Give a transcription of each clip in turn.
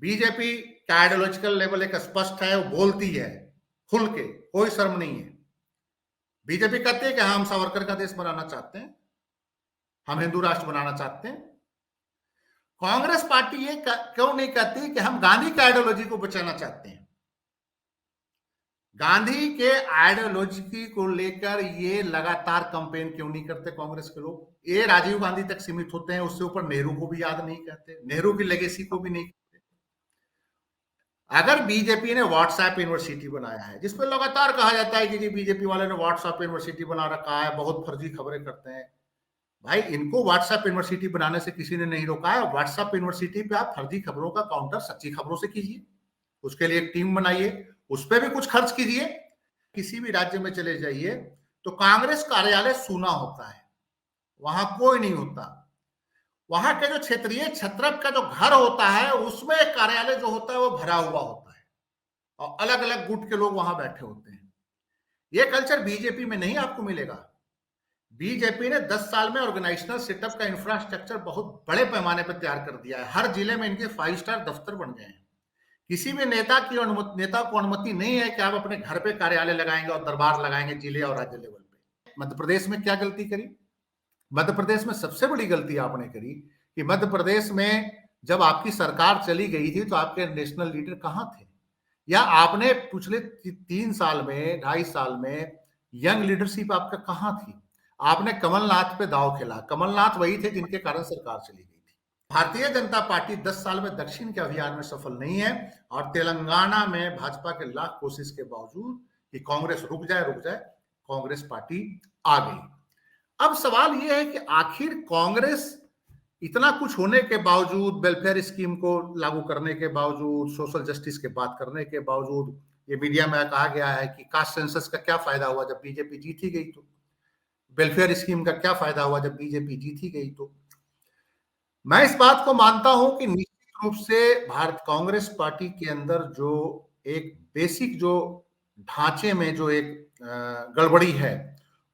BJP का ideological level एक स्पष्ट है, वो बोलती है खुल के, कोई शर्म नहीं है। बीजेपी कहती है कि हम सावरकर का देश बनाना चाहते हैं, हम हिंदू राष्ट्र बनाना चाहते हैं। कांग्रेस पार्टी ये क्यों नहीं कहती कि हम गांधी की आइडियोलॉजी को बचाना चाहते हैं? गांधी के आइडियोलॉजी को लेकर ये लगातार कंपेन क्यों नहीं करते कांग्रेस के लोग? ये राजीव गांधी तक सीमित होते हैं, उससे ऊपर नेहरू को भी याद नहीं करते, नेहरू की लेगेसी को भी नहीं करते। अगर बीजेपी ने व्हाट्सएप यूनिवर्सिटी बनाया है, जिसपे लगातार कहा जाता है कि जी बीजेपी वाले ने व्हाट्सएप यूनिवर्सिटी बना रखा है, बहुत फर्जी खबरें करते हैं। भाई, इनको व्हाट्सएप यूनिवर्सिटी बनाने से किसी ने नहीं रोका है। व्हाट्सएप यूनिवर्सिटी पे आप फर्जी खबरों का काउंटर सच्ची खबरों से कीजिए, उसके लिए एक टीम बनाइए, उस पर भी कुछ खर्च कीजिए। किसी भी राज्य में चले जाइए तो कांग्रेस कार्यालय सूना होता है, वहां कोई नहीं होता। वहां के जो क्षेत्रीय छत्रप का जो घर होता है, उसमें कार्यालय जो होता है वो भरा हुआ होता है और अलग अलग गुट के लोग वहां बैठे होते हैं। ये कल्चर बीजेपी में नहीं आपको मिलेगा। बीजेपी ने 10 साल में ऑर्गेनाइजेशनल सेटअप का इंफ्रास्ट्रक्चर बहुत बड़े पैमाने पर तैयार कर दिया है। हर जिले में इनके 5 स्टार दफ्तर बन गए हैं। किसी भी नेता को अनुमति नहीं है कि आप अपने घर पे कार्यालय लगाएंगे और दरबार लगाएंगे जिले और राज्य लेवल पे। मध्य प्रदेश में क्या गलती करी? मध्य प्रदेश में सबसे बड़ी गलती आपने करी कि मध्य प्रदेश में जब आपकी सरकार चली गई थी तो आपके नेशनल लीडर कहां थे? या आपने पिछले 3 साल में, 2.5 साल में यंग लीडरशिप आपका कहां थी? आपने कमलनाथ पे दांव खेला। कमलनाथ वही थे जिनके कारण सरकार चली गई थी। भारतीय जनता पार्टी 10 साल में दक्षिण के अभियान में सफल नहीं है और तेलंगाना में भाजपा के लाख कोशिश के बावजूद कि कांग्रेस रुक जाए, कांग्रेस पार्टी आ गई। अब सवाल यह है कि आखिर कांग्रेस इतना कुछ होने के बावजूद, वेलफेयर स्कीम को लागू करने के बावजूद, सोशल जस्टिस की बात करने के बावजूद, ये मीडिया में कहा गया है कि कास्ट सेंसस का क्या फायदा हुआ जब बीजेपी जीत ही गई? तो वेलफेयर स्कीम का क्या फायदा हुआ जब बीजेपी जीत ही गई? तो मैं इस बात को मानता हूं कि निश्चित रूप से भारत कांग्रेस पार्टी के अंदर जो एक बेसिक जो ढांचे में जो एक गड़बड़ी है,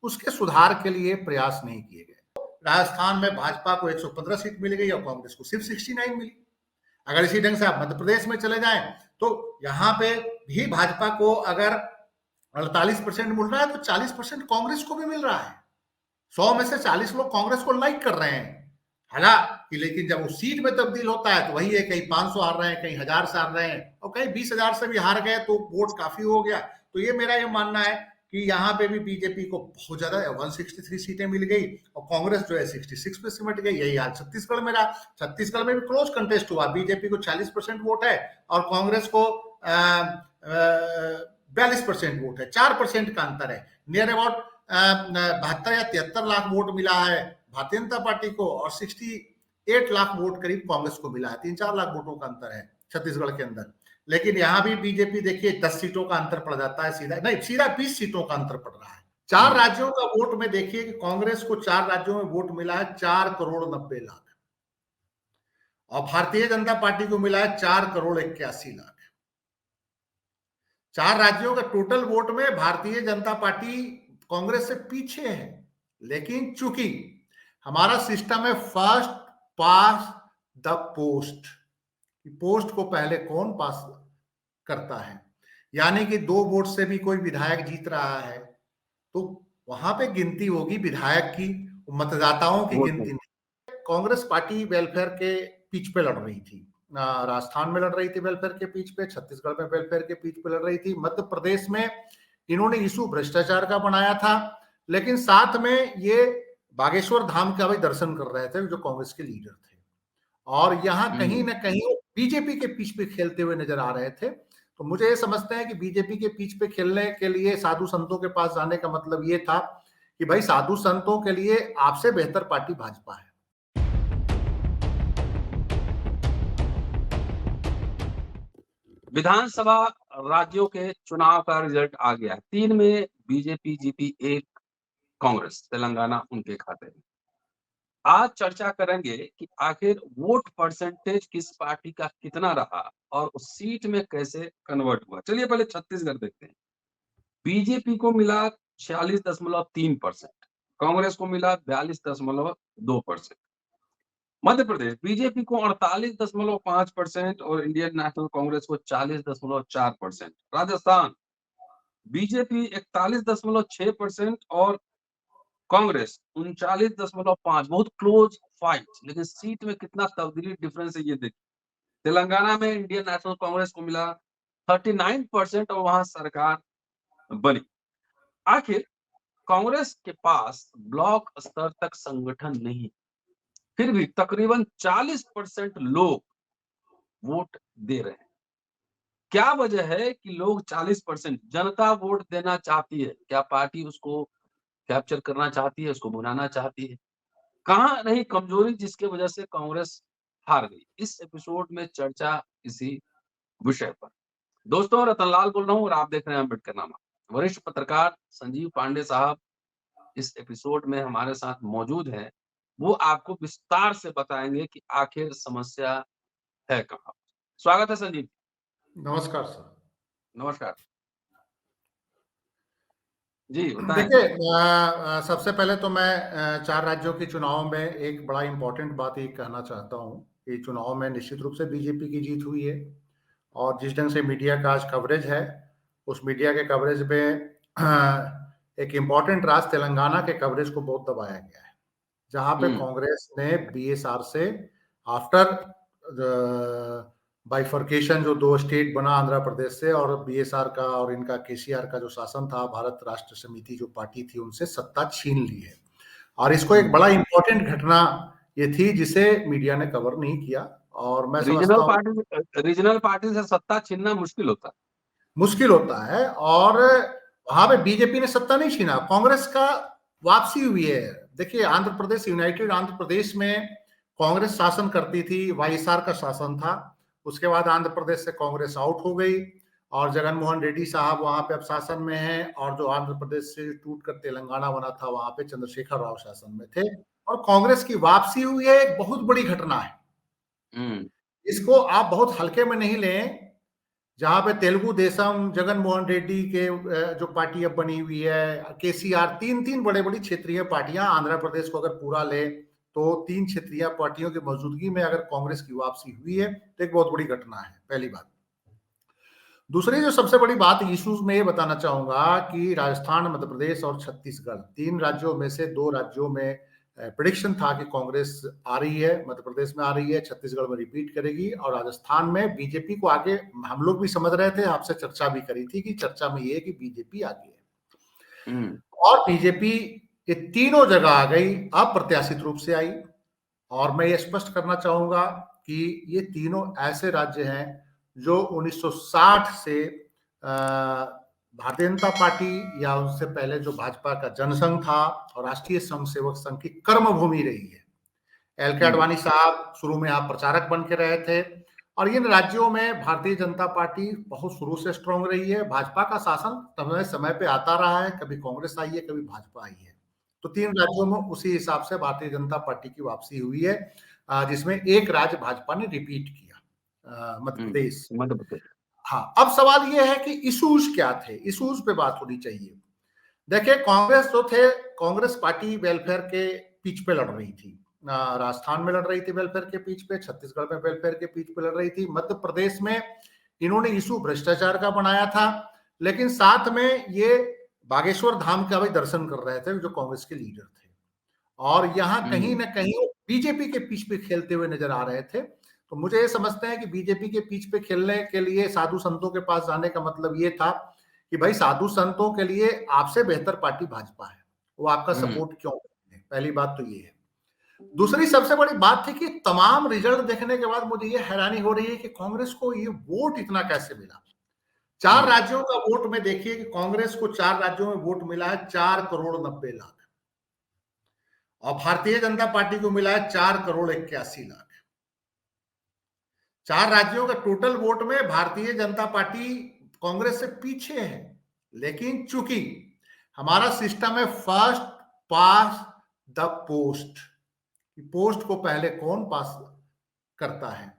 उसके सुधार के लिए प्रयास नहीं किए गए। राजस्थान में भाजपा को 115 सीट मिल गई और कांग्रेस को सिर्फ 69 मिली। अगर इसी ढंग से आप मध्य प्रदेश में चले जाएं तो यहाँ पे भी भाजपा को अगर 48% मिल रहा है तो 40% कांग्रेस को भी मिल रहा है। 100 में से 40 लोग कांग्रेस को लाइक कर रहे हैं। हालांकि लेकिन जब वो सीट में तब्दील होता है तो वही है, कहीं 500 हार रहे हैं, कहीं 1000 से हार रहे हैं और कहीं 20,000 से भी हार गए तो वोट काफी हो गया। तो ये मेरा ये मानना है कि यहाँ पे भी बीजेपी को बहुत ज्यादा 163 सीटें मिल गई और कांग्रेस जो है 66 पे सिमट गई। यही हाल छत्तीसगढ़ में रहा। छत्तीसगढ़ में भी क्लोज कंटेस्ट हुआ। बीजेपी को 40% वोट है और कांग्रेस को 42% वोट है। 4% का अंतर है। नियर अबाउट 72 या 73 लाख वोट मिला है भारतीय जनता पार्टी को और 68 लाख वोट करीब कांग्रेस को मिला है। 3-4 लाख वोटों का अंतर है छत्तीसगढ़ के अंदर। लेकिन यहां भी बीजेपी देखिए 10 सीटों का अंतर पड़ जाता है, सीधा 20 सीटों का अंतर पड़ रहा है। 4 राज्यों का वोट में देखिए कि कांग्रेस को 4 राज्यों में वोट मिला है 4 करोड़ 90 लाख और भारतीय जनता पार्टी को मिला है 4 करोड़ 81 लाख। 4 राज्यों का टोटल वोट में भारतीय जनता पार्टी कांग्रेस से पीछे है। लेकिन चूंकि हमारा सिस्टम है first pass the post, post को पहले कौन पास करता है, यानी कि 2 वोट से भी कोई विधायक जीत रहा है तो वहां पे गिनती होगी विधायक की, मतदाताओं की गिनती नहीं। कांग्रेस पार्टी वेलफेयर के पिच पे लड़ रही थी। राजस्थान में लड़ रही थी वेलफेयर के पिच पे, छत्तीसगढ़ में वेलफेयर के पिच पे लड़ रही थी। मध्य प्रदेश में इन्होंने इशू भ्रष्टाचार का बनाया था, लेकिन साथ में ये बागेश्वर धाम का भी दर्शन कर रहे थे जो कांग्रेस के लीडर थे और यहाँ कहीं ना कहीं बीजेपी के पिच पे खेलते हुए नजर आ रहे थे। तो मुझे ये समझते हैं कि बीजेपी के पिच पे खेलने के लिए साधु संतों के पास जाने का मतलब ये था कि भाई साधु संतों के लिए आपसे बेहतर पार्टी भाजपा है। विधानसभा राज्यों के चुनाव का रिजल्ट आ गया। 3 में बीजेपी जीती, 1 कांग्रेस, तेलंगाना उनके खाते में। आज चर्चा करेंगे कि आखिर वोट परसेंटेज किस पार्टी का कितना रहा और उस सीट में कैसे कन्वर्ट हुआ। चलिए पहले छत्तीसगढ़ देखते हैं। बीजेपी को मिला 46.3%, कांग्रेस को मिला 42.2%। मध्य प्रदेश बीजेपी को 48.5% और इंडियन नेशनल कांग्रेस को 40.4%। राजस्थान बीजेपी 41.6% और कांग्रेस 39.5। बहुत क्लोज फाइट, लेकिन सीट में कितना तब्दीली डिफरेंस है ये देखिए। तेलंगाना में इंडियन नेशनल कांग्रेस को मिला 39% और वहां सरकार बनी। आखिर कांग्रेस के पास ब्लॉक स्तर तक संगठन नहीं, फिर भी तकरीबन 40% लोग वोट दे रहे हैं। क्या वजह है कि लोग 40% जनता वोट देना चाहती है? क्या पार्टी उसको कैप्चर करना चाहती है, उसको भुनाना चाहती है? कहाँ रही कमजोरी जिसके वजह से कांग्रेस हार गई? इस एपिसोड में चर्चा इसी विषय पर। दोस्तों, रतनलाल बोल रहा हूँ और आप देख रहे हैं अम्बेडकरनामा। वरिष्ठ पत्रकार संजीव पांडे साहब इस एपिसोड में हमारे साथ मौजूद हैं। वो आपको विस्तार से बताएंगे कि आखिर समस्या है कहाँ। स्वागत है संजीव। नमस्कार सर। नमस्कार जी, बताएं। देखिए, सबसे पहले तो मैं 4 राज्यों के चुनाव में एक बड़ा इम्पोर्टेंट बात ये कहना चाहता हूँ कि चुनाव में निश्चित रूप से बीजेपी की जीत हुई है और जिस ढंग से मीडिया का आज कवरेज है, उस मीडिया के कवरेज में एक इम्पोर्टेंट राज्य तेलंगाना के कवरेज को बहुत दबाया गया है, जहाँ पे कांग्रेस ने बीएसआर से आफ्टर बाइफर्केशन जो 2 स्टेट बना आंध्र प्रदेश से और बीएसआर का और इनका केसीआर का जो शासन था, भारत राष्ट्र समिति जो पार्टी थी, उनसे सत्ता छीन ली है। और इसको एक बड़ा इम्पोर्टेंट घटना ये थी जिसे मीडिया ने कवर नहीं किया और मैं समझता हूँ रीजनल पार्टी से सत्ता छीनना मुश्किल होता है। मुश्किल होता है और वहां पे बीजेपी ने सत्ता नहीं छीना, कांग्रेस का वापसी हुई है। देखिए, आंध्र प्रदेश, यूनाइटेड आंध्र प्रदेश में कांग्रेस शासन करती थी, वाईएसआर का शासन था। उसके बाद आंध्र प्रदेश से कांग्रेस आउट हो गई और जगन मोहन रेड्डी साहब वहां पे अब शासन में हैं और जो आंध्र प्रदेश से टूट कर तेलंगाना बना था, वहां पे चंद्रशेखर राव शासन में थे और कांग्रेस की वापसी हुई है। एक बहुत बड़ी घटना है, इसको आप बहुत हल्के में नहीं लें। जहां पे तेलुगु देशम, जगन मोहन रेड्डी के जो पार्टी अब बनी हुई है, केसीआर, तीन बड़े बड़ी क्षेत्रीय पार्टियां, आंध्र प्रदेश को अगर पूरा ले तो 3 क्षेत्रीय पार्टियों की मौजूदगी में अगर कांग्रेस की वापसी हुई है तो एक बहुत बड़ी घटना है, पहली बात। दूसरी जो सबसे बड़ी बात इश्यूज में ये बताना चाहूंगा कि राजस्थान, मध्य प्रदेश और छत्तीसगढ़, 3 राज्यों में से 2 राज्यों में प्रेडिक्शन था कि कांग्रेस आ रही है, मध्य प्रदेश में आ रही है, छत्तीसगढ़ में रिपीट करेगी और राजस्थान में बीजेपी को आगे हम लोग भी समझ रहे थे, आपसे चर्चा भी करी थी कि चर्चा में ये कि बीजेपी आगे है और बीजेपी ये तीनों जगह आ गई, अप्रत्याशित रूप से आई। और मैं ये स्पष्ट करना चाहूंगा कि ये तीनों ऐसे राज्य हैं जो 1960 से भारतीय जनता पार्टी या उससे पहले जो भाजपा का जनसंघ था और राष्ट्रीय स्वयं सेवक संघ की कर्म भूमि रही है। एल के आडवाणी साहब शुरू में आप प्रचारक बन के रहे थे और इन राज्यों में भारतीय जनता पार्टी बहुत शुरू से स्ट्रांग रही है। भाजपा का शासन समय पे आता रहा है, कभी कांग्रेस आई है, कभी भाजपा आई है। तो 3 राज्यों में उसी हिसाब से भारतीय जनता पार्टी की वापसी हुई है, जिसमें एक राज्य भाजपा ने रिपीट किया, मध्य प्रदेश। हाँ, अब सवाल ये है कि इश्यूज क्या थे, इश्यूज पे बात होनी चाहिए। देखिए, कांग्रेस जो थे, कांग्रेस पार्टी वेलफेयर के पिच पे लड़ रही थी। राजस्थान में लड़ रही थी वेलफेयर के पिच पे, छत्तीसगढ़ में वेलफेयर के पिच पे लड़ रही थी, मध्य प्रदेश में इन्होंने इशू भ्रष्टाचार का बनाया था, लेकिन साथ में ये बागेश्वर धाम का भी दर्शन कर रहे थे जो कांग्रेस के लीडर थे और यहाँ कहीं ना कहीं बीजेपी के पिच पे खेलते हुए नजर आ रहे थे। तो मुझे ये समझते हैं कि बीजेपी के पिच पे खेलने के लिए साधु संतों के पास जाने का मतलब ये था कि भाई साधु संतों के लिए आपसे बेहतर पार्टी भाजपा है, वो आपका सपोर्ट क्यों करेंगे। पहली बात तो ये है। दूसरी सबसे बड़ी बात थी कि तमाम रिजल्ट देखने के बाद मुझे ये हैरानी हो रही है कि कांग्रेस को ये वोट इतना कैसे मिला। 4 राज्यों का वोट में देखिए कि कांग्रेस को 4 राज्यों में वोट मिला है 4,90,00,000 और भारतीय जनता पार्टी को मिला है 4,81,00,000। 4 राज्यों का टोटल वोट में भारतीय जनता पार्टी कांग्रेस से पीछे है, लेकिन चूंकि हमारा सिस्टम है first pass the post, post को पहले कौन पास करता है,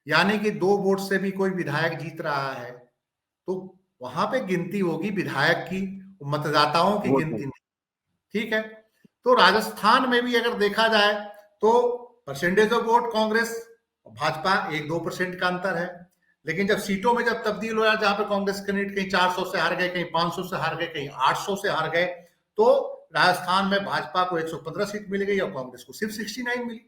यानी कि 2 वोट से भी कोई विधायक जीत रहा है तो वहां पे गिनती होगी विधायक की, मतदाताओं की गिनती नहीं। ठीक है, तो राजस्थान में भी अगर देखा जाए तो percentage of vote Congress Bhajpa 1-2% का अंतर है, लेकिन जब सीटों में जब तब्दील हुआ, जहां पे कांग्रेस कैंडिडेट कहीं 400 से हार गए, कहीं 500 से हार गए, कहीं 800 से हार गए, तो राजस्थान में भाजपा को 115 सीट मिल गई और कांग्रेस को सिर्फ 69 मिली।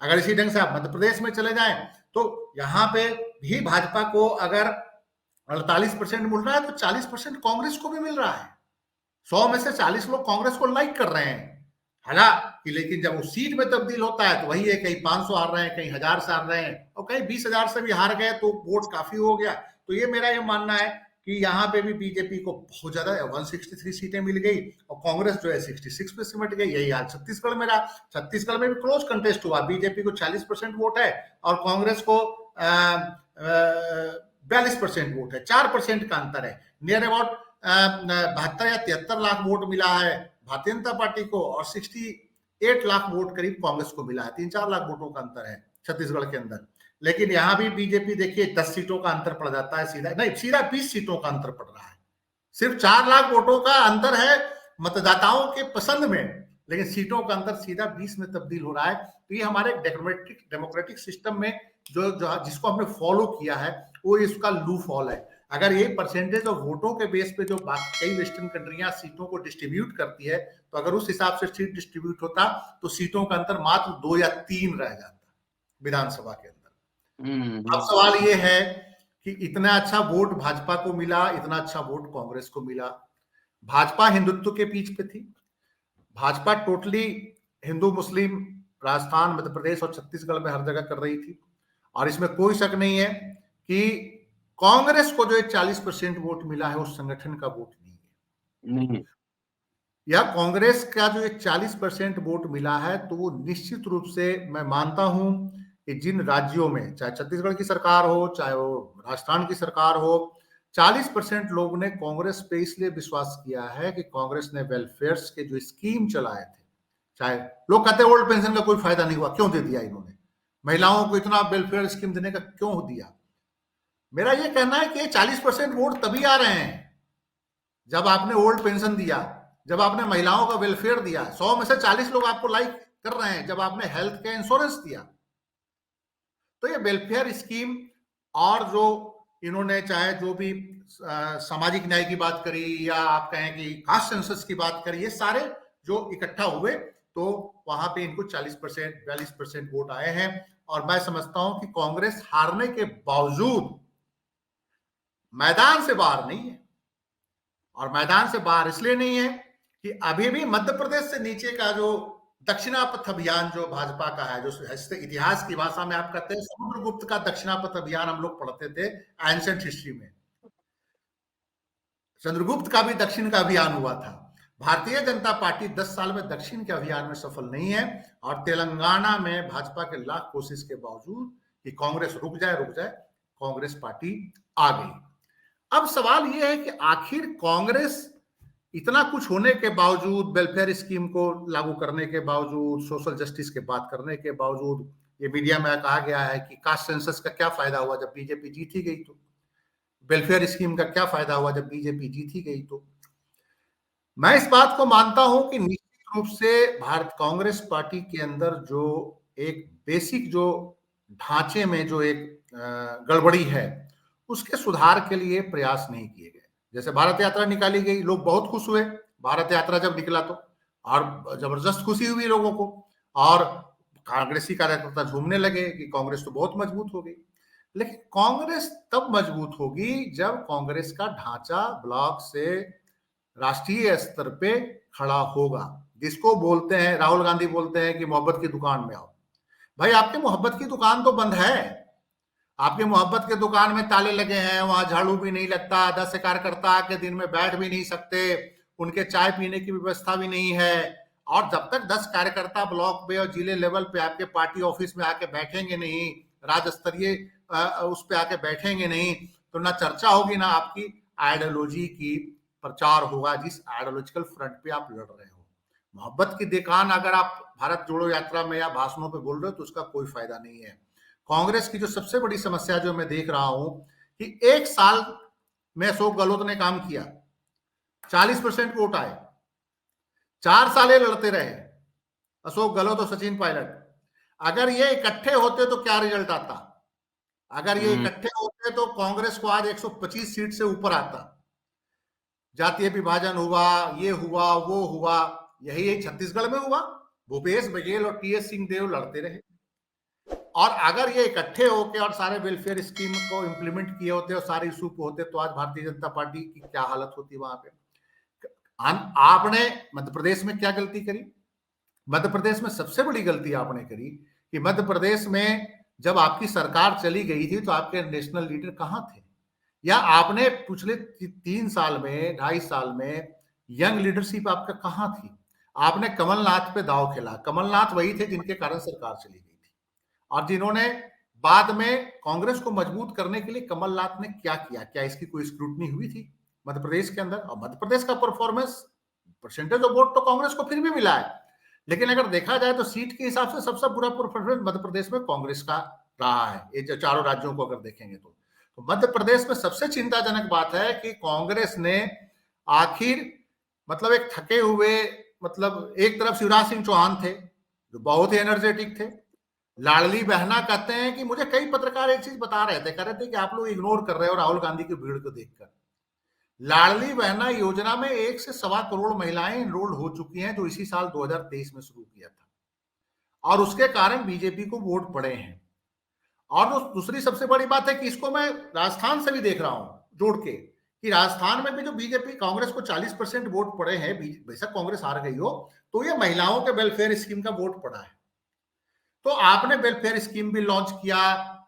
अगर इसी ढंग से आप मध्य प्रदेश में चले जाएं तो यहाँ पे भी भाजपा को अगर 48% मिल रहा है तो 40% कांग्रेस को भी मिल रहा है। 100 में से 40 लोग कांग्रेस को लाइक कर रहे हैं। हालांकि लेकिन जब वो सीट में तब्दील होता है तो वही है, कहीं 500 हार रहे हैं, कहीं 1000 से हार रहे हैं और कहीं 20,000 से भी हार गए तो वोट काफी हो गया। तो ये मेरा ये मानना है कि यहाँ पे भी बीजेपी को बहुत ज्यादा 163 सीटें मिल गई और कांग्रेस जो है 66 पे सिमट गई। यही हाल छत्तीसगढ़ में रहा। छत्तीसगढ़ में भी क्लोज कंटेस्ट हुआ, बीजेपी को 40% वोट है और कांग्रेस को 42% वोट है, 4% का अंतर है। नियर अबाउट 72 या 73 लाख वोट मिला है भारतीय जनता पार्टी को और 68 लाख वोट करीब कांग्रेस को मिला है। 3-4 लाख वोटों का अंतर है छत्तीसगढ़ के अंदर। लेकिन यहां भी बीजेपी देखिए 10 सीटों का अंतर पड़ जाता है, सीधा 20 सीटों का अंतर पड़ रहा है। सिर्फ 4 लाख वोटों का अंतर है मतदाताओं के पसंद में, लेकिन सीटों का अंतर सीधा 20 में तब्दील हो रहा है। तो ये हमारे डेमोक्रेटिक सिस्टम में जो जिसको हमने फॉलो किया है वो इसका लू फॉल है। अगर ये परसेंटेज ऑफ वोटों के बेस पे जो कई वेस्टर्न कंट्रियां सीटों को डिस्ट्रीब्यूट करती है, तो अगर उस हिसाब से सीट डिस्ट्रीब्यूट होता तो सीटों का अंतर मात्र 2 या 3 रह जाता विधानसभा के अंदर। अब सवाल ये है कि इतना अच्छा वोट भाजपा को मिला, इतना अच्छा वोट कांग्रेस को मिला। भाजपा हिंदुत्व के पीछ पे थी। भाजपा टोटली हिंदू मुस्लिम राजस्थान, मध्य प्रदेश और छत्तीसगढ़ में हर जगह कर रही थी और इसमें कोई शक नहीं है कि कांग्रेस को जो 40% वोट मिला है उस संगठन का वोट नहीं है। या कांग्रेस का जो 40% वोट मिला है तो वो निश्चित रूप से मैं मानता हूं कि जिन राज्यों में, चाहे छत्तीसगढ़ की सरकार हो चाहे वो राजस्थान की सरकार हो, 40% लोगों ने कांग्रेस पे इसलिए विश्वास किया है कि कांग्रेस ने वेलफेयर के जो स्कीम चलाए थे, चाहे लोग कहते हैं ओल्ड पेंशन का कोई फायदा नहीं हुआ, क्यों दे दिया इन्होंने, महिलाओं को इतना वेलफेयर स्कीम देने का क्यों दिया। मेरा ये कहना है कि 40% वोट तभी आ रहे हैं जब आपने ओल्ड पेंशन दिया, जब आपने महिलाओं का वेलफेयर दिया। 100 में से 40 लोग आपको लाइक कर रहे हैं जब आपने हेल्थ का इंश्योरेंस दिया। तो ये वेलफेयर स्कीम और जो इन्होंने चाहे जो भी सामाजिक न्याय की बात करी या आप कहें कि कास्ट सेंसस की बात करी, ये सारे जो इकट्ठा हुए तो वहां पे इनको 40%, 42% वोट आए हैं। और मैं समझता हूं कि कांग्रेस हारने के बावजूद मैदान से बाहर नहीं है। और मैदान से बाहर इसलिए नहीं है कि अभी भी मध्य प्रदेश से नीचे का जो दक्षिणापथ अभियान जो भाजपा का है, जो इतिहास की भाषा में आप कहते हैं समुद्रगुप्त का दक्षिणापथ अभियान, हम लोग पढ़ते थे एंशिएंट हिस्ट्री में। चंद्रगुप्त का भी दक्षिण का अभियान हुआ था। भारतीय जनता पार्टी 10 साल में दक्षिण के अभियान में सफल नहीं है और तेलंगाना में भाजपा के लाख कोशिश के बावजूद कि कांग्रेस रुक जाए, कांग्रेस पार्टी आ गई। अब सवाल यह है कि आखिर कांग्रेस इतना कुछ होने के बावजूद, वेलफेयर स्कीम को लागू करने के बावजूद, सोशल जस्टिस के बात करने के बावजूद, ये मीडिया में कहा गया है कि कास्ट सेंसस का क्या फायदा हुआ जब बीजेपी जीत ही गई, तो वेलफेयर स्कीम का क्या फायदा हुआ जब बीजेपी जीत ही गई। तो मैं इस बात को मानता हूं कि निश्चित रूप से भारत कांग्रेस पार्टी के अंदर जो एक बेसिक जो ढांचे में जो एक गड़बड़ी है उसके सुधार के लिए प्रयास नहीं किए गए। जैसे भारत यात्रा निकाली गई, लोग बहुत खुश हुए भारत यात्रा जब निकला तो, और जबरदस्त खुशी हुई लोगों को और कांग्रेसी कार्यकर्ता झूमने लगे कि कांग्रेस तो बहुत मजबूत हो गई। लेकिन कांग्रेस तब मजबूत होगी जब कांग्रेस का ढांचा ब्लॉक से राष्ट्रीय स्तर पे खड़ा होगा, जिसको बोलते हैं, राहुल गांधी बोलते हैं कि मोहब्बत की दुकान में आओ। भाई आपकी मोहब्बत की दुकान तो बंद है, आपकी मोहब्बत के दुकान में ताले लगे हैं, वहां झाड़ू भी नहीं लगता, 10 कार्यकर्ता आके दिन में बैठ भी नहीं सकते, उनके चाय पीने की व्यवस्था भी नहीं है। और जब तक 10 कार्यकर्ता ब्लॉक पे और जिले लेवल पे आपके पार्टी ऑफिस में आके बैठेंगे नहीं, राज्य स्तरीय उस पे आके बैठेंगे नहीं, तो ना चर्चा होगी ना आपकी आइडियोलॉजी की प्रचार होगा, जिस आइडियोलॉजिकल फ्रंट पे आप लड़ रहे हो। मोहब्बत की दुकान अगर आप भारत जोड़ो यात्रा में या भाषणों पे बोल रहे हो तो उसका कोई फायदा नहीं है। कांग्रेस की जो सबसे बड़ी समस्या जो मैं देख रहा हूं कि 1 साल में अशोक गहलोत ने काम किया, 40% वोट आए, 4 साल लड़ते रहे अशोक गहलोत और सचिन पायलट। अगर ये इकट्ठे होते तो क्या रिजल्ट आता? अगर ये इकट्ठे होते तो कांग्रेस को आज 125 सीट से ऊपर आता। जातीय विभाजन हुआ, ये हुआ, वो हुआ, यही छत्तीसगढ़ में हुआ। भूपेश बघेल और टीएस सिंहदेव लड़ते रहे। और अगर ये इकट्ठे होके और सारे वेलफेयर स्कीम को इम्प्लीमेंट किए होते और सारे इशू को होते तो आज भारतीय जनता पार्टी की क्या हालत होती वहां पे। आपने मध्य प्रदेश में क्या गलती करी? मध्य प्रदेश में सबसे बड़ी गलती आपने करी कि मध्य प्रदेश में जब आपकी सरकार चली गई थी तो आपके नेशनल लीडर कहां थे? या आपने पिछले 3 साल में, 2.5 साल में यंग लीडरशिप आपका कहां थी? आपने कमलनाथ पे दांव खेला। कमलनाथ वही थे जिनके कारण सरकार चली गई थी और जिन्होंने बाद में कांग्रेस को मजबूत करने के लिए कमलनाथ ने क्या किया? क्या इसकी कोई स्क्रूटनी हुई थी मध्य प्रदेश के अंदर? और मध्य प्रदेश का परफॉर्मेंस, परसेंटेज ऑफ वोट तो कांग्रेस को फिर भी मिला है, लेकिन अगर देखा जाए तो सीट के हिसाब से सबसे बुरा परफॉर्मेंस मध्य प्रदेश में कांग्रेस का रहा है। ये जो चारों राज्यों को अगर देखेंगे तो मध्य प्रदेश में सबसे चिंताजनक बात है कि कांग्रेस ने आखिर मतलब एक थके हुए, मतलब एक तरफ शिवराज सिंह चौहान थे जो बहुत ही एनर्जेटिक थे। लाडली बहना कहते हैं कि मुझे कई पत्रकार एक चीज बता रहे थे, कह रहे थे कि आप लोग इग्नोर कर रहे हो राहुल गांधी की भीड़ को देखकर। लाडली बहना योजना में 1 से 1.25 करोड़ महिलाएं इनरोल्ड हो चुकी हैं जो इसी साल 2023 में शुरू किया था और उसके कारण बीजेपी को वोट पड़े हैं। और दूसरी सबसे बड़ी बात है कि इसको मैं राजस्थान से भी देख रहा हूं जोड़ के कि राजस्थान में भी जो बीजेपी, कांग्रेस को 40% वोट पड़े हैं, बेशक कांग्रेस हार गई हो, तो ये महिलाओं के वेलफेयर स्कीम का वोट पड़ा है। तो आपने वेलफेयर स्कीम भी लॉन्च किया,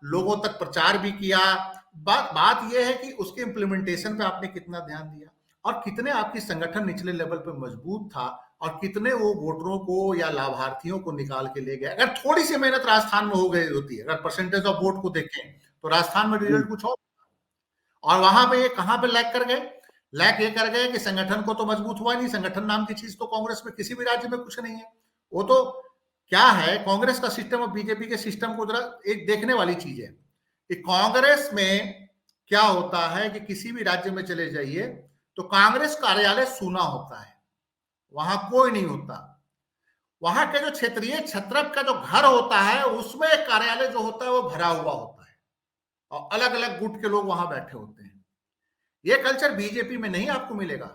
लोगों तक प्रचार भी किया। बात यह है कि उसके इंप्लीमेंटेशन पे आपने कितना ध्यान दिया और कितने आपकी संगठन निचले लेवल पे मजबूत था और कितने वो वोटरों को या लाभार्थियों को निकाल के ले गए। अगर थोड़ी सी मेहनत राजस्थान में हो गई होती है, अगर परसेंटेज ऑफ वोट को देखें तो राजस्थान में रिजल्ट कुछ और वहां पे ये कहां पे लैग कर गए? लैग ये कर गए कि संगठन को तो मजबूत हुआ नहीं। संगठन नाम की चीज तो कांग्रेस में किसी भी राज्य में कुछ नहीं है। वो तो क्या है, कांग्रेस का सिस्टम और बीजेपी के सिस्टम को जरा एक देखने वाली चीज है कि कांग्रेस में क्या होता है कि किसी भी राज्य में चले जाइए तो कांग्रेस कार्यालय सूना होता है, वहां कोई नहीं होता। वहां के जो क्षेत्रीय छत्रप का जो घर होता है उसमें कार्यालय जो होता है वो भरा हुआ होता है और अलग अलग गुट के लोग वहां बैठे होते हैं। ये कल्चर बीजेपी में नहीं आपको मिलेगा।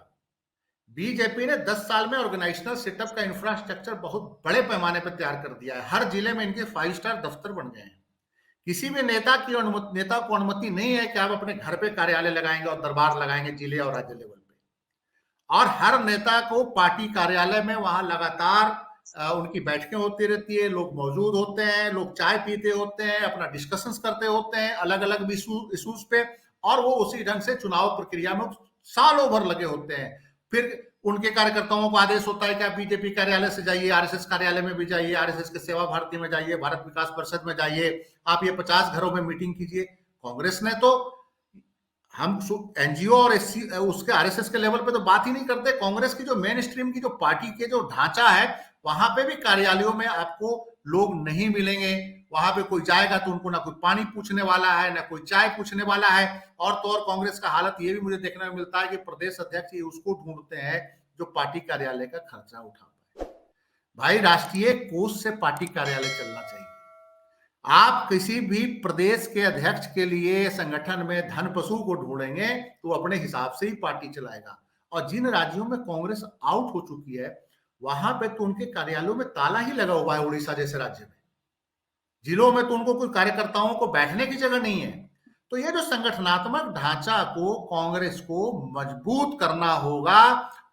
बीजेपी ने 10 साल में ऑर्गेनाइजेशनल सेटअप का इंफ्रास्ट्रक्चर बहुत बड़े पैमाने पर तैयार कर दिया है। हर जिले में इनके 5 स्टार दफ्तर बन गए हैं। किसी भी नेता को अनुमति नहीं है कि आप अपने घर पे कार्यालय लगाएंगे और दरबार लगाएंगे जिले और राज्य लेवल पे। और हर नेता को पार्टी कार्यालय में वहां लगातार उनकी बैठकें होती रहती है, लोग मौजूद होते हैं, लोग चाय पीते होते हैं, अपना डिस्कशंस करते होते हैं अलग अलग इशूज पे, और वो उसी ढंग से चुनाव प्रक्रिया में सालों भर लगे होते हैं। फिर उनके कार्यकर्ताओं को आदेश होता है कि आप बीजेपी कार्यालय से जाइए, आरएसएस कार्यालय में भी जाइए, आरएसएस के सेवा भारती में जाइए, भारत विकास परिषद में जाइए, आप ये 50 घरों में मीटिंग कीजिए। कांग्रेस ने तो, हम एनजीओ और उसके आरएसएस के लेवल पे तो बात ही नहीं करते। कांग्रेस की जो मेन स्ट्रीम की जो पार्टी के जो ढांचा है वहां पे भी कार्यालयों में आपको लोग नहीं मिलेंगे। वहां पे कोई जाएगा तो उनको ना कोई पानी पूछने वाला है, ना कोई चाय पूछने वाला है। और तो और कांग्रेस का हालत ये भी मुझे देखने में मिलता है कि प्रदेश अध्यक्ष ये उसको ढूंढते हैं जो पार्टी कार्यालय का खर्चा उठाता है। भाई, राष्ट्रीय कोष से पार्टी कार्यालय चलना चाहिए। आप किसी भी प्रदेश के अध्यक्ष के लिए संगठन में धन पशु को ढूंढेंगे तो अपने हिसाब से ही पार्टी चलाएगा। और जिन राज्यों में कांग्रेस आउट हो चुकी है वहां पे तो उनके कार्यालयों में ताला ही लगा हुआ है। उड़ीसा जैसे राज्य में, जिलों में तो उनको कोई कार्यकर्ताओं को बैठने की जगह नहीं है। तो ये जो संगठनात्मक ढांचा को कांग्रेस को मजबूत करना होगा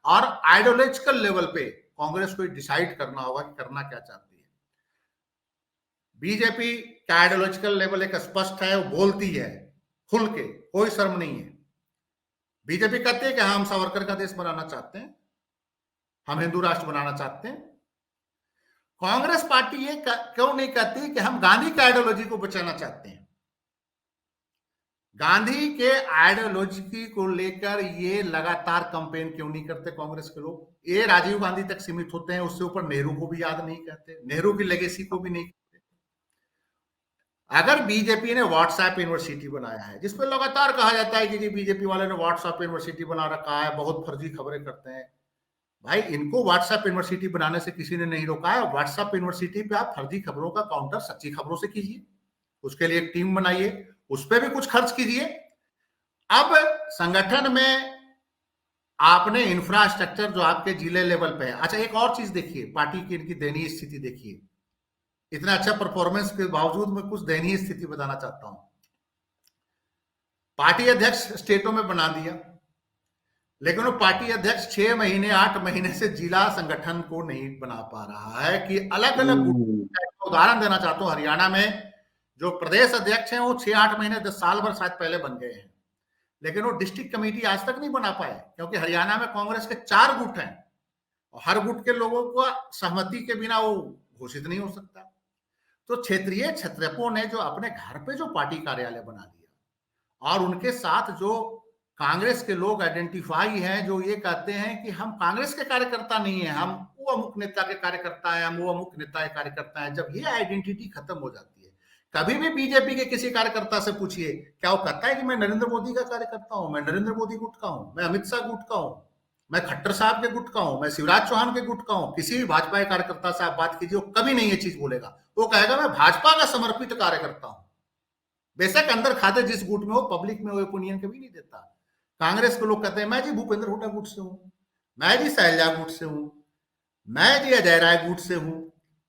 और आइडियोलॉजिकल लेवल पे कांग्रेस को डिसाइड करना होगा कि करना क्या चाहती है। बीजेपी का आइडियोलॉजिकल लेवल एक स्पष्ट है, वो बोलती है खुल के, कोई शर्म नहीं है। बीजेपी कहती है कि हम सावरकर का देश बनाना चाहते हैं, हम हिंदू राष्ट्र बनाना चाहते हैं। कांग्रेस पार्टी ये क्यों नहीं कहती कि हम गांधी की आइडियोलॉजी को बचाना चाहते हैं? गांधी के आइडियोलॉजी को लेकर ये लगातार कैंपेन क्यों नहीं करते कांग्रेस के लोग? ये राजीव गांधी तक सीमित होते हैं, उससे ऊपर नेहरू को भी याद नहीं करते, नेहरू की लेगेसी को भी नहीं करते। अगर बीजेपी ने व्हाट्सएप यूनिवर्सिटी बनाया है जिसपे लगातार कहा जाता है कि जी बीजेपी वाले ने व्हाट्सएप यूनिवर्सिटी बना रखा है, बहुत फर्जी खबरें करते हैं। भाई इनको व्हाट्सएप यूनिवर्सिटी बनाने से किसी ने नहीं रोका है। व्हाट्सएप यूनिवर्सिटी पे आप फर्जी खबरों का काउंटर सच्ची खबरों से कीजिए, उसके लिए एक टीम बनाइए, उस पर भी कुछ खर्च कीजिए। अब संगठन में आपने इंफ्रास्ट्रक्चर जो आपके जिले लेवल पे है। अच्छा, एक और चीज देखिए, पार्टी की इनकी दयनीय स्थिति देखिए। इतना अच्छा परफॉर्मेंस के बावजूद मैं कुछ दयनीय स्थिति बताना चाहता हूं। पार्टी अध्यक्ष स्टेटों में बना दिया, लेकिन वो पार्टी अध्यक्ष 6 महीने 8 महीने से जिला संगठन को नहीं बना पा रहा है। कि अलग अलग उदाहरण देना चाहता हूं, हरियाणा में जो प्रदेश अध्यक्ष हैं वो 6-8 महीने 10 साल भर शायद पहले बन गए हैं, लेकिन वो डिस्ट्रिक्ट कमेटी आज तक नहीं बना पाए, क्योंकि हरियाणा में कांग्रेस के 4 गुट हैं और हर गुट के लोगों को सहमति के बिना वो घोषित नहीं हो सकता। तो क्षेत्रीय क्षत्रपों ने जो अपने घर पे जो पार्टी कार्यालय बना दिया, और उनके साथ जो कांग्रेस के लोग आइडेंटिफाई हैं, जो ये कहते हैं कि हम कांग्रेस के कार्यकर्ता नहीं है, हम वो अमुक नेता के कार्यकर्ता है, हम वो अमुक नेता के कार्यकर्ता है। जब ये आइडेंटिटी खत्म हो जाती है, कभी भी बीजेपी के किसी कार्यकर्ता से पूछिए, क्या वो कहता है कि मैं नरेंद्र मोदी का कार्यकर्ता हूं, मैं नरेंद्र मोदी गुट का हूं, मैं अमित शाह गुट का हूं, मैं खट्टर साहब के गुट का हूं, मैं शिवराज चौहान के गुट का हूं। किसी भी भाजपा के कार्यकर्ता से आप बात कीजिए, वो कभी नहीं ये चीज बोलेगा। वो कहेगा मैं भाजपा का समर्पित कार्यकर्ता हूं। बेशक अंदर खाते जिस गुट में हो, पब्लिक में वो ओपिनियन कभी नहीं देता। कांग्रेस के लोग कहते हैं मैं जी भूपेंद्र हुड्डा गुट से हूं, मैं जी शैलजा गुट से हूं, मैं जी अजय राय गुट से हूं,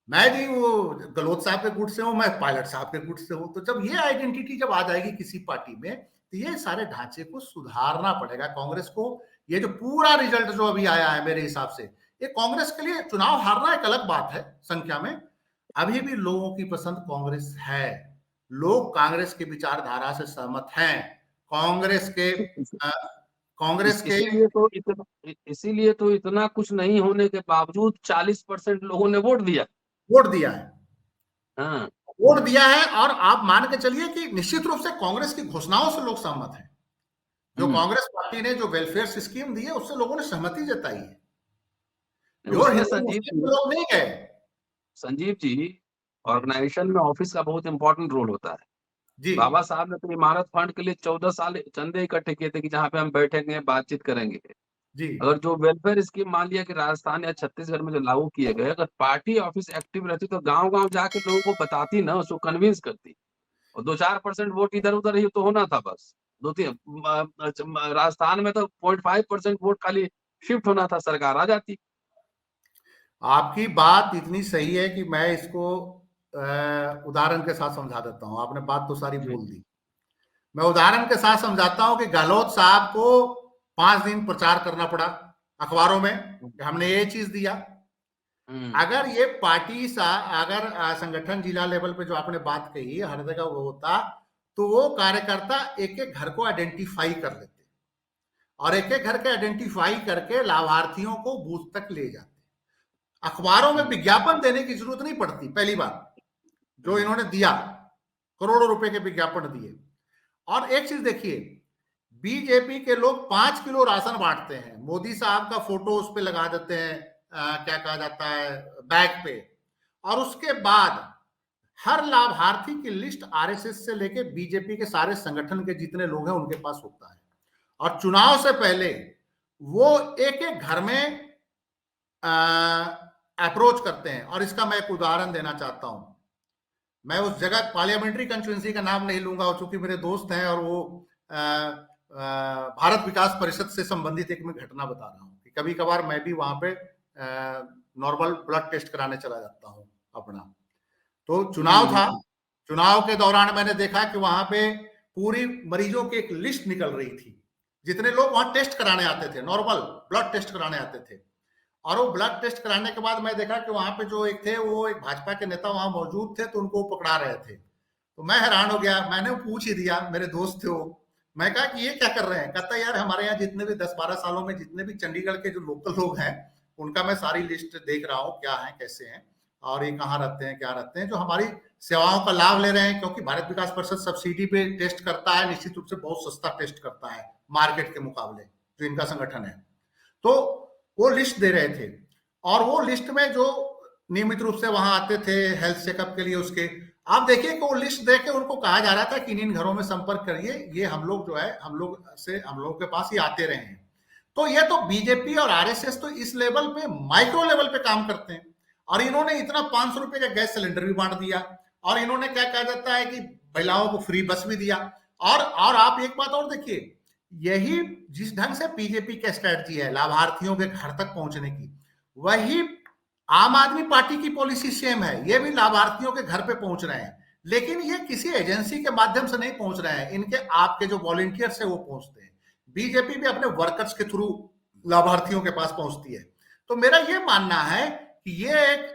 मैं जी वो गहलोत साहब के गुट से हूं, मैं पायलट साहब के गुट से हूं। तो जब ये आइडेंटिटी जब आ जाएगी किसी पार्टी में, तो ये सारे ढांचे को सुधारना पड़ेगा कांग्रेस को। ये जो पूरा रिजल्ट जो अभी आया है मेरे हिसाब से, ये कांग्रेस के लिए चुनाव हारना एक अलग बात है संख्या में, अभी भी लोगों की पसंद कांग्रेस है। लोग कांग्रेस की विचारधारा से सहमत हैं। कांग्रेस के कांग्रेस के इसीलिए तो इतना कुछ नहीं होने के बावजूद 40% लोगों ने वोट दिया। वोट दिया है। हाँ, वोट दिया है। और आप मान के चलिए कि निश्चित रूप से कांग्रेस की घोषणाओं से लोग सहमत हैं। जो कांग्रेस पार्टी ने जो वेलफेयर स्कीम दी है, उससे लोगों ने सहमति जताई है। प्योर हिंदू मुस्लिम लोग नहीं गए। संजीव जी, ऑर्गेनाइजेशन में ऑफिस का बहुत इंपॉर्टेंट रोल होता है जी बाबा साहब ने तो इमारत फंड के लिए 14 साल चंदे इकट्ठे किए थे कि जहाँ पे हम बैठेंगे, बातचीत करेंगे। जी अगर जो वेलफेयर स्कीम मान लिया कि राजस्थान या छत्तीसगढ़ में जो लागू किए गए, अगर पार्टी ऑफिस एक्टिव रहती तो गांव-गांव जाके लोगों को बताती ना, उसको कन्विंस करती। और 2-4% वोट इधर-उधर ही तो होना था बस। 2-3 राजस्थान में तो 0.5% वोट खाली शिफ्ट होना था, सरकार आ जाती। आपकी बात इतनी सही है कि मैं इसको उदाहरण के साथ समझा देता हूं। आपने बात तो सारी बोल दी, मैं उदाहरण के साथ समझाता हूं कि गहलोत साहब को 5 दिन प्रचार करना पड़ा अखबारों में कि हमने ये चीज दिया। अगर ये पार्टी सा अगर संगठन जिला लेवल पे जो आपने बात कही हर जगह वो होता, तो वो कार्यकर्ता एक एक घर को आइडेंटिफाई कर लेते और एक एक घर के आइडेंटिफाई करके लाभार्थियों को बूथ तक ले जाते। अखबारों में विज्ञापन देने की जरूरत नहीं पड़ती। पहली बात जो इन्होंने दिया, करोड़ों रुपए के विज्ञापन दिए। और एक चीज देखिए, बीजेपी के लोग 5 किलो राशन बांटते हैं, मोदी साहब का फोटो उस पे लगा देते हैं, क्या कहा जाता है, बैग पे, और उसके बाद हर लाभार्थी की लिस्ट आरएसएस से लेके बीजेपी के सारे संगठन के जितने लोग हैं उनके पास होता है। और चुनाव से पहले वो एक एक घर में अप्रोच करते हैं। और इसका मैं एक उदाहरण देना चाहता हूं। मैं उस जगह पार्लियामेंट्री कंस्टिट्यूंसी का नाम नहीं लूंगा, चूंकि मेरे दोस्त हैं और वो भारत विकास परिषद से संबंधित एक मैं घटना बता रहा हूं कि कभी कभार मैं भी वहां पे नॉर्मल ब्लड टेस्ट कराने चला जाता हूं अपना। तो चुनाव था, चुनाव के दौरान मैंने देखा कि वहां पे पूरी मरीजों की एक लिस्ट निकल रही थी, जितने लोग वहां टेस्ट कराने आते थे, नॉर्मल ब्लड टेस्ट कराने आते थे। और वो ब्लड टेस्ट कराने के बाद मैं देखा कि वहां पे जो एक थे वो एक भाजपा के नेता वहां मौजूद थे, तो उनको पकड़ा रहे थे। तो मैं हैरान हो गया, मैंने पूछ ही दिया, मेरे दोस्त थे वो, मैं कहा कि ये क्या कर रहे हैं? कहता यार हमारे यहाँ जितने भी 10-12 सालों में जितने भी चंडीगढ़ के जो लोकल लोग हैं उनका मैं सारी लिस्ट देख रहा हूँ, क्या है कैसे हैं और ये कहाँ रहते हैं क्या रहते हैं, जो हमारी सेवाओं का लाभ ले रहे हैं। क्योंकि भारत विकास परिषद सब्सिडी पे टेस्ट करता है, निश्चित रूप से बहुत सस्ता टेस्ट करता है मार्केट के मुकाबले, जो इनका संगठन है। तो वो लिस्ट दे रहे थे और वो लिस्ट में जो नियमित रूप से वहां आते थे हेल्थ चेकअप के लिए, उसके आप देखिए कि वो लिस्ट देख के उनको कहा जा रहा था कि इन घरों में संपर्क करिए, ये हम लोग जो है हम लोग के पास ही आते रहे हैं। तो ये तो बीजेपी और आरएसएस तो इस लेवल पे, माइक्रो लेवल पे काम करते हैं। और इन्होंने इतना 500 रुपए का गैस सिलेंडर भी बांट दिया, और इन्होंने क्या कहा जाता है कि महिलाओं को फ्री बस भी दिया। और आप एक बात और देखिए, यही जिस ढंग से बीजेपी का स्ट्रेटजी है लाभार्थियों के घर तक पहुंचने की, वही आम आदमी पार्टी की पॉलिसी सेम है। ये भी लाभार्थियों के घर पे पहुंच रहे हैं, लेकिन ये किसी एजेंसी के माध्यम से नहीं पहुंच रहे हैं, इनके आपके जो वॉलंटियर्स है वो पहुंचते हैं। बीजेपी भी अपने वर्कर्स के थ्रू लाभार्थियों के पास पहुंचती है। तो मेरा ये मानना है कि ये एक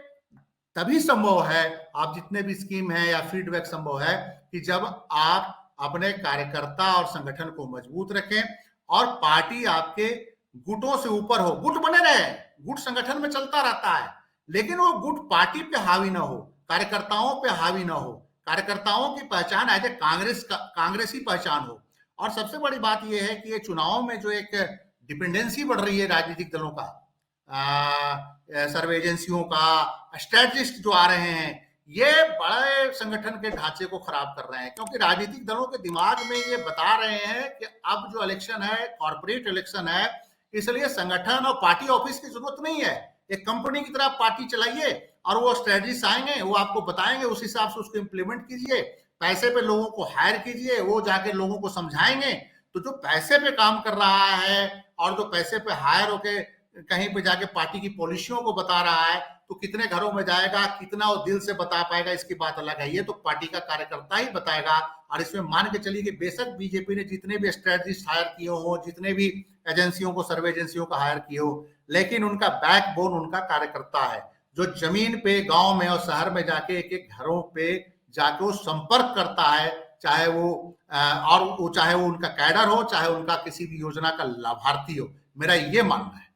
तभी संभव है, आप जितने भी स्कीम है या फीडबैक संभव है, कि जब आप अपने कार्यकर्ता और संगठन को मजबूत रखें और पार्टी आपके गुटों से ऊपर हो। गुट बने रहे, गुट संगठन में चलता रहता है, लेकिन वो गुट पार्टी पे हावी ना हो, कार्यकर्ताओं पे हावी ना हो, कार्यकर्ताओं की पहचान एज ए कांग्रेसी पहचान हो। और सबसे बड़ी बात यह है कि ये चुनाव में जो एक डिपेंडेंसी बढ़ रही है राजनीतिक दलों का, सर्वे एजेंसियों का, स्ट्रेटजिस्ट जो आ रहे हैं, ये बड़े संगठन के ढांचे को खराब कर रहे हैं। क्योंकि राजनीतिक दलों के दिमाग में ये बता रहे हैं कि अब जो इलेक्शन है कॉर्पोरेट इलेक्शन है, इसलिए संगठन और पार्टी ऑफिस की जरूरत नहीं है, एक कंपनी की तरह पार्टी चलाइए और वो स्ट्रेटजिस्ट आएंगे, वो आपको बताएंगे, उस हिसाब से उसको इम्प्लीमेंट कीजिए, पैसे पे लोगों को हायर कीजिए, वो जाके लोगों को समझाएंगे। तो जो पैसे पे काम कर रहा है और जो पैसे पे हायर होके कहीं पे जाके पार्टी की पॉलिसियों को बता रहा है, तो कितने घरों में जाएगा, कितना वो दिल से बता पाएगा, इसकी बात अलग है। ये तो पार्टी का कार्यकर्ता ही बताएगा। और इसमें मान के चलिए कि बेशक बीजेपी ने जितने भी स्ट्रेटजिस्ट हायर किए हो, जितने भी एजेंसियों को, सर्वे एजेंसियों को हायर किए हो, लेकिन उनका बैकबोन उनका कार्यकर्ता है, जो जमीन पे, गांव में और शहर में जाके एक एक घरों पे जाके वो संपर्क करता है, चाहे वो उनका कैडर हो, चाहे उनका किसी भी योजना का लाभार्थी हो। मेरा ये मानना है।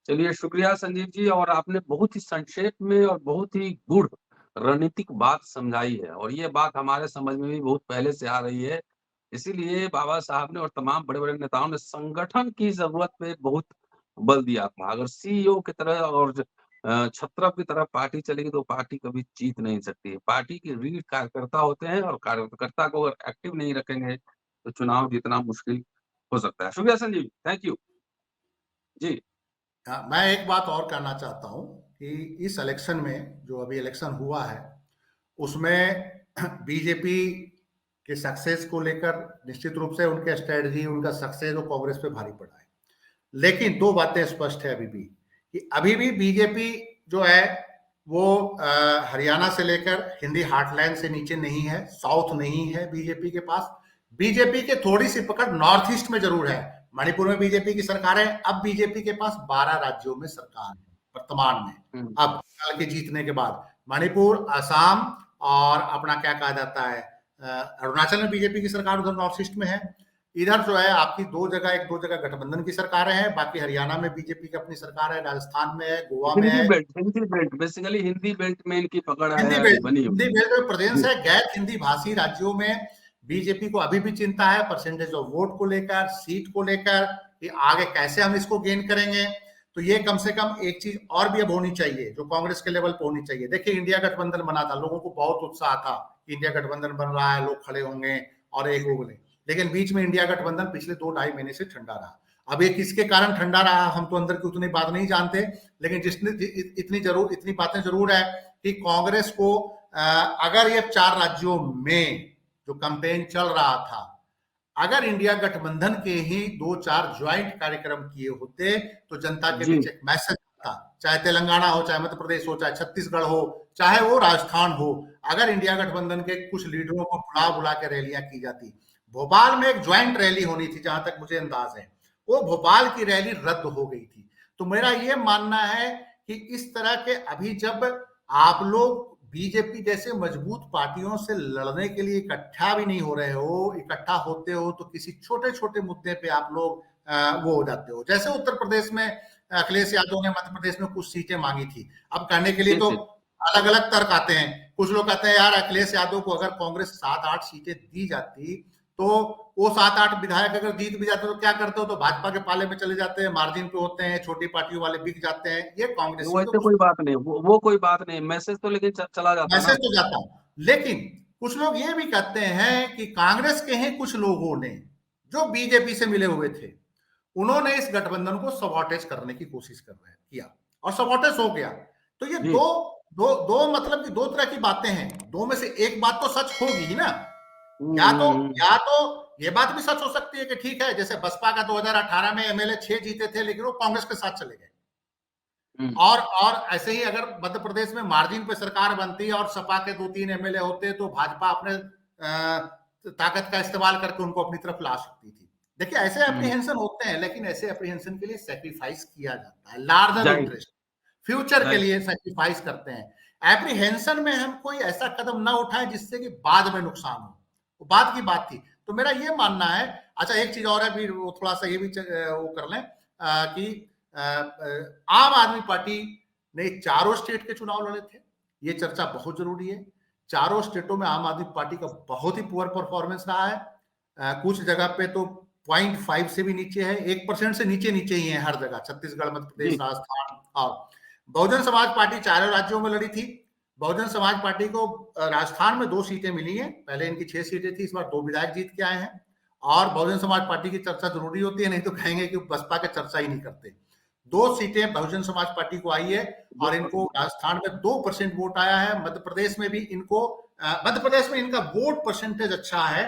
चलिए, शुक्रिया संजीव जी, और आपने बहुत ही संक्षेप में और बहुत ही गूढ़ रणनीतिक बात समझाई है, और ये बात हमारे समझ में भी बहुत पहले से आ रही है। इसीलिए बाबा साहब ने और तमाम बड़े-बड़े नेताओं ने संगठन की ज़रूरत पे बहुत बल दिया था। अगर सीईओ की तरह और छत्रप की तरह पार्टी चलेगी तो पार्टी कभी जीत नहीं सकती। पार्टी की रीढ़ कार्यकर्ता होते हैं, और कार्यकर्ता को अगर एक्टिव नहीं रखेंगे तो चुनाव जीतना मुश्किल हो सकता है। शुक्रिया संजीव, थैंक यू। जी। मैं एक बात और कहना चाहता हूं कि इस इलेक्शन में, जो अभी इलेक्शन हुआ है, उसमें बीजेपी के सक्सेस को लेकर निश्चित रूप से उनके स्ट्रेटजी, उनका सक्सेस वो कांग्रेस पे भारी पड़ा है। लेकिन दो बातें स्पष्ट है अभी भी, कि अभी भी बीजेपी जो है वो हरियाणा से लेकर हिंदी हार्टलैंड से नीचे नहीं है, साउथ नहीं है बीजेपी के पास। बीजेपी के थोड़ी सी पकड़ नॉर्थ ईस्ट में जरूर है। मणिपुर में बीजेपी की सरकार है, अब बीजेपी के पास 12 राज्यों में सरकार है वर्तमान में। अब साल के जीतने के बाद मणिपुर, असम और अपना क्या कहा जाता है, अरुणाचल में बीजेपी की सरकार उधर नॉर्थ ईस्ट में है। इधर जो है आपकी एक दो जगह गठबंधन की सरकारें हैं, बाकी हरियाणा में बीजेपी की अपनी सरकार है, राजस्थान में है, गोवा में है। Hindi belt basically Hindi belt में इनकी पकड़ है, बनी हुई। हिंदी बेल्ट में प्रदेश है। गैर हिंदी भाषी राज्यों में बीजेपी को अभी भी चिंता है परसेंटेज ऑफ वोट को लेकर, सीट को लेकर, कि आगे कैसे हम इसको गेन करेंगे। तो ये कम से कम एक चीज और भी अब होनी चाहिए, जो कांग्रेस के लेवल पर होनी चाहिए। देखिए, इंडिया गठबंधन बना था, लोगों को बहुत उत्साह था कि इंडिया गठबंधन बन रहा है, लोग खड़े होंगे और एक वो बोले, लेकिन बीच में इंडिया गठबंधन पिछले 2-2.5 महीने से ठंडा रहा। अब ये किसके कारण ठंडा रहा, हम तो अंदर की उतनी बात नहीं जानते, लेकिन इतनी बातें जरूर है कि कांग्रेस को अगर ये 4 राज्यों में जो कैंपेन चल रहा था, अगर इंडिया गठबंधन के ही 2-4 ज्वाइंट कार्यक्रम किए होते तो जनता के बीच एक मैसेज था, चाहे तेलंगाना हो, चाहे मध्य प्रदेश हो, चाहे छत्तीसगढ़ हो, चाहे वो राजस्थान हो, अगर इंडिया गठबंधन के कुछ लीडरों को बुला के रैलियां की जाती। भोपाल में एक ज्वाइंट रैली होनी थी, जहां तक मुझे अंदाज है, वो भोपाल की रैली रद्द हो गई थी। तो मेरा ये मानना है कि इस तरह के अभी जब आप लोग बीजेपी जैसे मजबूत पार्टियों से लड़ने के लिए इकट्ठा भी नहीं हो रहे हो, इकट्ठा होते हो तो किसी छोटे छोटे मुद्दे पे आप लोग वो हो जाते हो। जैसे उत्तर प्रदेश में अखिलेश यादव ने मध्य प्रदेश में कुछ सीटें मांगी थी। अब कहने के लिए तो अलग अलग तर्क आते हैं। कुछ लोग कहते हैं यार अखिलेश यादव को अगर कांग्रेस 7-8 सीटें दी जाती तो वो 7-8 विधायक अगर जीत भी जाते तो क्या करते हो, तो भाजपा के पाले में चले जाते हैं, मार्जिन पे होते हैं, छोटी पार्टियों वाले बिक जाते हैं। ये कांग्रेस तो कोई बात नहीं, वो कोई बात नहीं, मैसेज तो लेकिन चला जाता है, मैसेज तो जाता है। लेकिन कुछ लोग ये भी कहते हैं कि कांग्रेस के ही कुछ लोगों ने जो बीजेपी से मिले हुए थे, उन्होंने इस गठबंधन को सबॉटेज करने की कोशिश किया और सबॉटेज हो गया। तो ये जी। दो मतलब कि दो तरह की बातें हैं, दो में से एक बात तो सच होगी ही ना। हम्म, या तो ये बात भी सच हो सकती है कि ठीक है, जैसे बसपा का 2018 में एमएलए 6 जीते थे लेकिन वो कांग्रेस के साथ चले गए, हम्म, और ऐसे ही अगर मध्य प्रदेश में मार्जिन पे सरकार बनती और सपा के 2-3 एमएलए होते तो भाजपा अपने ताकत का इस्तेमाल करके उनको अपनी तरफ ला सकती थी। देखिए ऐसे एप्रीहेंशन होते हैं, लेकिन ऐसे एप्रीहेंशन के लिए सेक्रीफाइस किया जाता है, लार्जर जाहिर, इंटरेस्ट, फ्यूचर के जाहिर, लिए सेक्रीफाइस करते हैं। एप्रीहेंशन में हम कोई ऐसा कदम ना उठाएं जिससे कि बाद में नुकसान हो, वो बाद की बात थी। तो मेरा ये मानना है, अच्छा एक चीज और है भी, वो थोड़ा सा ये भी वो कर लें कि आम आदमी पार्टी ने चारों स्टेट के चुनाव लड़े थे, ये चर्चा बहुत जरूरी है। चारों स्टेटों में आम आदमी पार्टी का बहुत ही पुअर परफॉर्मेंस रहा है। कुछ जगह पे तो 0.5 से भी नीचे है, 1% से नीचे नीचे ही है हर जगह, छत्तीसगढ़, मध्य प्रदेश, जी, राजस्थान। और बहुजन समाज पार्टी चारों राज्यों में लड़ी थी। बहुजन समाज पार्टी को राजस्थान में 2 सीटें मिली हैं, पहले इनकी 6 सीटें थी, इस बार 2 विधायक जीत के आए हैं। और बहुजन समाज पार्टी की चर्चा जरूरी होती है, नहीं तो कहेंगे कि बसपा की चर्चा ही नहीं करते। 2 सीटें बहुजन समाज पार्टी को आई है और इनको राजस्थान में 2% वोट आया है। मध्य प्रदेश में भी इनको मध्य प्रदेश में इनका वोट परसेंटेज अच्छा है,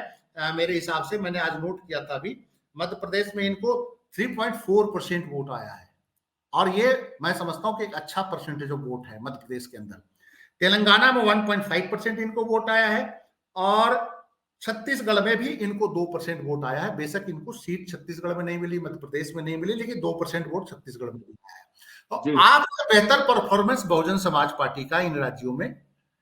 मेरे हिसाब से, मैंने आज नोट किया था अभी, मध्य प्रदेश में इनको 3.4% वोट आया है और ये मैं समझता हूं कि एक अच्छा परसेंटेज ऑफ वोट है मध्य प्रदेश के अंदर। तेलंगाना में 1.5% इनको वोट आया है और छत्तीसगढ़ में भी इनको 2% वोट आया है। बेशक इनको सीट छत्तीसगढ़ में नहीं मिली, मध्य प्रदेश में नहीं मिली, लेकिन 2% वोट छत्तीसगढ़ में मिला है। तो जी, आपसे बेहतर परफॉर्मेंस बहुजन समाज पार्टी का इन राज्यों में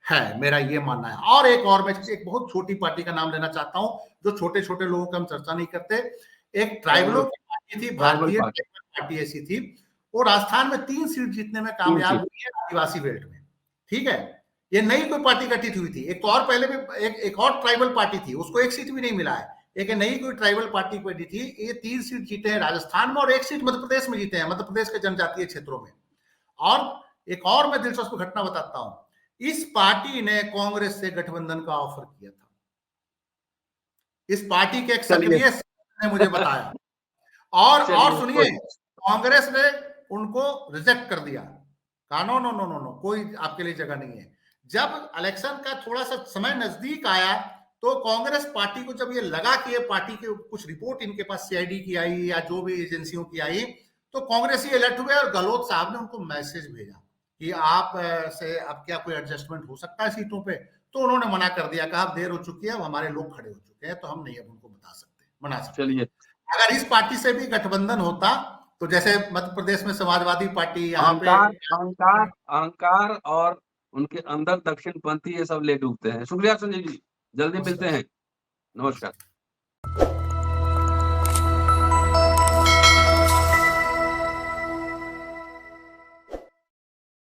है, मेरा ये मानना है। और मैं एक बहुत छोटी पार्टी का नाम लेना चाहता हूं, जो छोटे छोटे लोगों की हम चर्चा नहीं करते। एक ट्राइबलों की पार्टी थी, ट्राइबल भारतीय पार्टी, ट्राइबल पार्टी ऐसी थी, वो राजस्थान में 3 सीट जीतने में 3 कामयाब सीट, हुई है, आदिवासी बेल्ट में। ठीक है, ये नई कोई पार्टी गठित हुई थी। एक तो और पहले भी एक और ट्राइबल पार्टी थी, उसको 1 सीट भी नहीं मिला है। एक नई कोई ट्राइबल पार्टी बनी थी, ये 3 सीट जीते हैं राजस्थान में और 1 सीट मध्य प्रदेश में जीते हैं, मध्य प्रदेश के जनजातीय क्षेत्रों में। और एक और मैं दिलचस्प घटना बताता हूं, इस पार्टी ने कांग्रेस से गठबंधन का ऑफर किया था। इस पार्टी के एक चलिए, सक्रिय ने मुझे बताया, और चलिए, सुनिए, कांग्रेस ने उनको रिजेक्ट कर दिया, कहा no no no no no, कोई आपके लिए जगह नहीं है। जब इलेक्शन का थोड़ा सा समय नजदीक आया तो कांग्रेस पार्टी को जब ये लगा कि ये पार्टी के कुछ रिपोर्ट इनके पास सीआईडी की आई या जो भी एजेंसियों की आई, तो कांग्रेस ही अलर्ट हुए और गहलोत साहब ने उनको मैसेज भेजा कि आप से अब क्या कोई एडजस्टमेंट हो सकता है सीटों पे। तो उन्होंने मना कर दिया, कहा अब देर हो चुकी है, अब हमारे लोग खड़े हो चुके हैं, तो हम नहीं अब उनको मना सकते। चलिए, अगर इस पार्टी से भी गठबंधन होता तो जैसे मध्य प्रदेश में समाजवादी पार्टी यहाँ पे, अहंकार, अहंकार, अहंकार और उनके अंदर दक्षिणपंथी ये सब ले डूबते हैं। शुक्रिया संजय जी, जल्दी मिलते नमस्कार। हैं। नमस्कार।